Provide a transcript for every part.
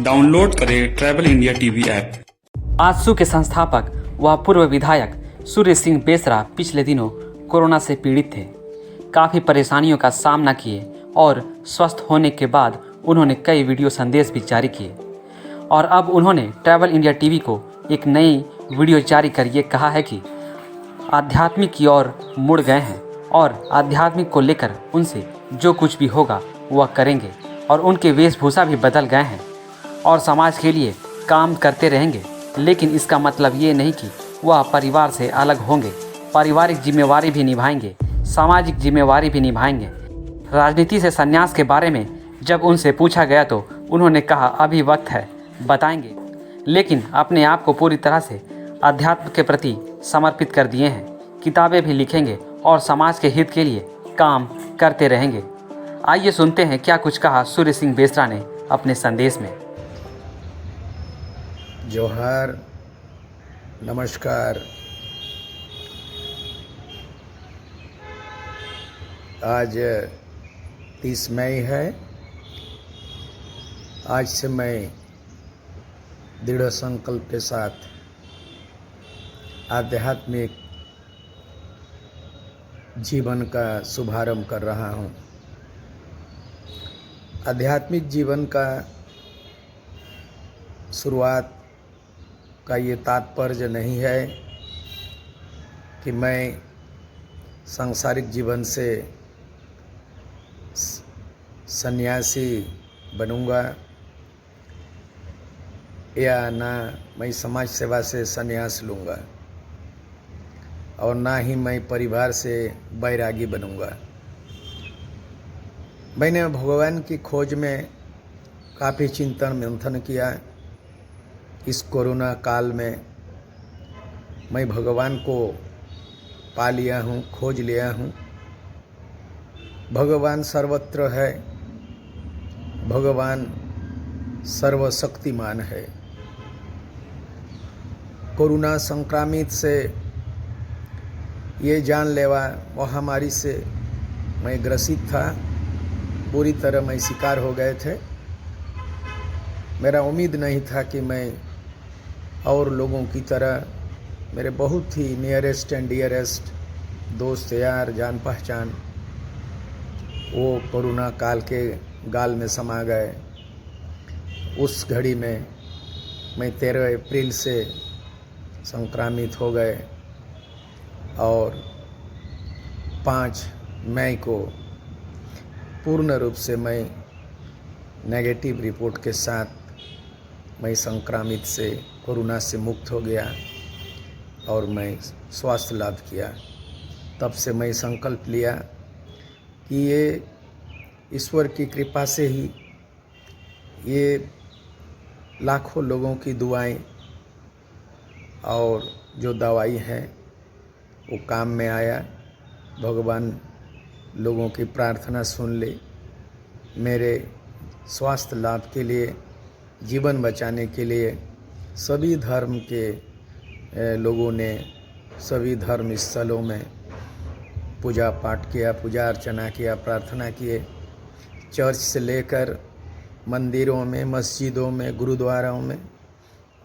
Download करें travel India TV app. AJSU के संस्थापक व पूर्व विधायक सूर्य सिंह बेसरा पिछले दिनों कोरोना से पीड़ित थे। काफ़ी परेशानियों का सामना किए और स्वस्थ होने के बाद उन्होंने कई वीडियो संदेश भी जारी किए और अब उन्होंने ट्रैवल इंडिया टीवी को एक नई वीडियो जारी कर ये कहा है कि आध्यात्मिक की ओर मुड़ गए हैं और आध्यात्मिक को लेकर उनसे जो कुछ भी होगा वह करेंगे और उनके वेशभूषा भी बदल गए हैं और समाज के लिए काम करते रहेंगे। लेकिन इसका मतलब ये नहीं कि वह परिवार से अलग होंगे, पारिवारिक जिम्मेवारी भी निभाएंगे, सामाजिक जिम्मेवारी भी निभाएंगे। राजनीति से संन्यास के बारे में जब उनसे पूछा गया तो उन्होंने कहा अभी वक्त है, बताएंगे, लेकिन अपने आप को पूरी तरह से अध्यात्म के प्रति समर्पित कर दिए हैं। किताबें भी लिखेंगे और समाज के हित के लिए काम करते रहेंगे। आइए सुनते हैं क्या कुछ कहा सूर्य सिंह बेसरा ने अपने संदेश में। जोहार, नमस्कार। आज 30 मई है। आज से मैं दृढ़ संकल्प के साथ आध्यात्मिक जीवन का शुभारंभ कर रहा हूँ। आध्यात्मिक जीवन का शुरुआत का ये तात्पर्य नहीं है कि मैं सांसारिक जीवन से सन्यासी बनूंगा या ना मैं समाज सेवा से संन्यास लूँगा और ना ही मैं परिवार से बैरागी बनूंगा। मैंने भगवान की खोज में काफ़ी चिंतन मंथन किया। इस कोरोना काल में मैं भगवान को पा लिया हूँ, खोज लिया हूँ। भगवान सर्वत्र है, भगवान सर्वशक्तिमान है। कोरोना संक्रामित से ये जानलेवा महामारी से मैं ग्रसित था, पूरी तरह मैं शिकार हो गए थे। मेरा उम्मीद नहीं था कि मैं और लोगों की तरह, मेरे बहुत ही नियरेस्ट एंड डियरेस्ट दोस्त यार जान पहचान वो कोरोना काल के गाल में समा गए। उस घड़ी में मैं 13 अप्रैल से संक्रामित हो गए और 5 मई को पूर्ण रूप से मैं नेगेटिव रिपोर्ट के साथ मैं संक्रामित से कोरोना से मुक्त हो गया और मैं स्वास्थ्य लाभ किया। तब से मैं संकल्प लिया कि ये ईश्वर की कृपा से ही ये लाखों लोगों की दुआएं और जो दवाई है वो काम में आया। भगवान लोगों की प्रार्थना सुन ले। मेरे स्वास्थ्य लाभ के लिए, जीवन बचाने के लिए सभी धर्म के लोगों ने सभी धर्म स्थलों में पूजा पाठ किया, पूजा अर्चना किया, प्रार्थना किए। चर्च से लेकर मंदिरों में, मस्जिदों में, गुरुद्वाराओं में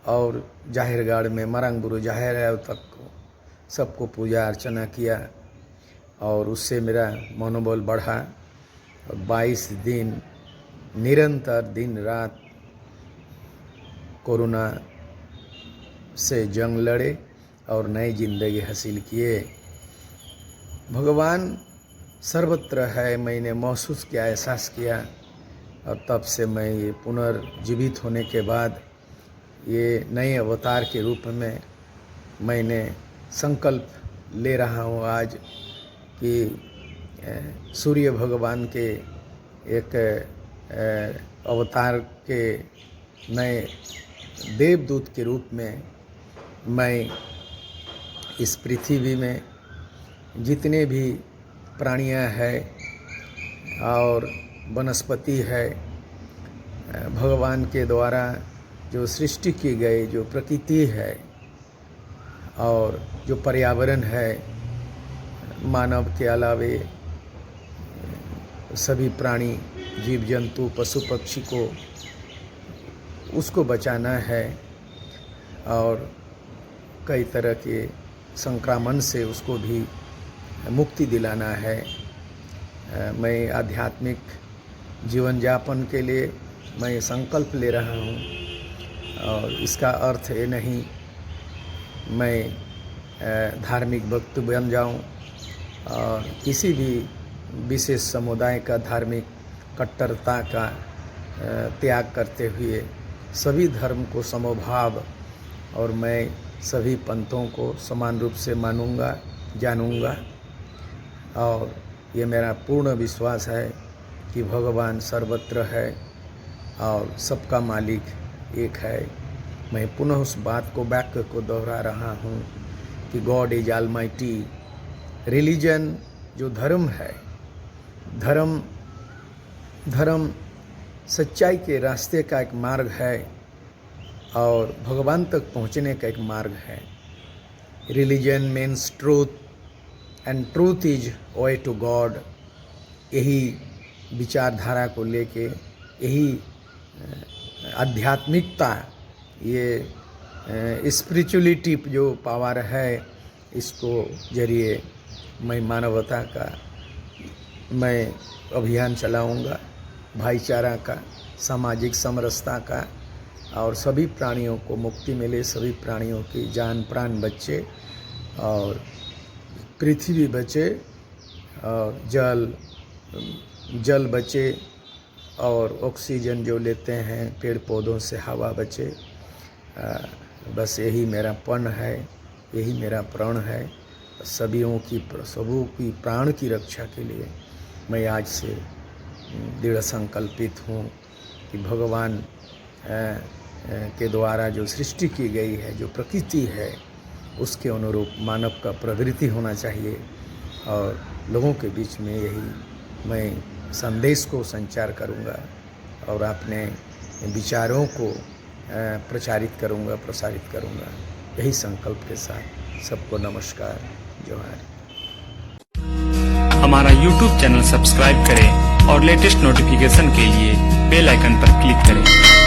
और जाहिरगाड़ में, मरंगबुरु जाहिर तक सबको पूजा अर्चना किया और उससे मेरा मनोबल बढ़ा और 22 दिन निरंतर दिन रात कोरोना से जंग लड़े और नई जिंदगी हासिल किए। भगवान सर्वत्र है, मैंने महसूस किया, एहसास किया और तब से मैं ये पुनर्जीवित होने के बाद ये नए अवतार के रूप में मैंने संकल्प ले रहा हूँ आज कि सूर्य भगवान के एक अवतार के नए देवदूत के रूप में मैं इस पृथ्वी में जितने भी प्राणियां हैं और वनस्पति है, भगवान के द्वारा जो सृष्टि की गई जो प्रकृति है और जो पर्यावरण है, मानव के अलावे सभी प्राणी, जीव जंतु, पशु पक्षी को उसको बचाना है और कई तरह के संक्रमण से उसको भी मुक्ति दिलाना है। मैं आध्यात्मिक जीवन यापन के लिए मैं संकल्प ले रहा हूँ और इसका अर्थ ये नहीं मैं धार्मिक भक्त बन जाऊँ और किसी भी विशेष समुदाय का धार्मिक कट्टरता का त्याग करते हुए सभी धर्म को समभाव और मैं सभी पंथों को समान रूप से मानूंगा, जानूंगा। और ये मेरा पूर्ण विश्वास है कि भगवान सर्वत्र है और सबका मालिक एक है। मैं पुनः उस बात को वाक्य को दोहरा रहा हूँ कि गॉड इज ऑलमाइटी। रिलीजन जो धर्म है, धर्म सच्चाई के रास्ते का एक मार्ग है और भगवान तक पहुँचने का एक मार्ग है। Religion means truth and truth is way to God. यही विचारधारा को लेके, यही आध्यात्मिकता, ये स्पिरिचुअलिटी जो पावर है, इसको जरिए मैं मानवता का मैं अभियान चलाऊंगा, भाईचारा का, सामाजिक समरसता का, और सभी प्राणियों को मुक्ति मिले, सभी प्राणियों की जान प्राण बचे और पृथ्वी बचे और जल बचे और ऑक्सीजन जो लेते हैं पेड़ पौधों से हवा बचे। बस यही मेरा पण है, यही मेरा प्रण है। सबों की प्राण की रक्षा के लिए मैं आज से दृढ़ संकल्पित हूँ कि भगवान के द्वारा जो सृष्टि की गई है, जो प्रकृति है, उसके अनुरूप मानव का प्रवृत्ति होना चाहिए और लोगों के बीच में यही मैं संदेश को संचार करूंगा और अपने विचारों को प्रसारित करूंगा। यही संकल्प के साथ सबको नमस्कार, जोहार। हमारा YouTube चैनल सब्सक्राइब करें और लेटेस्ट नोटिफिकेशन के लिए बेल आइकन पर क्लिक करें।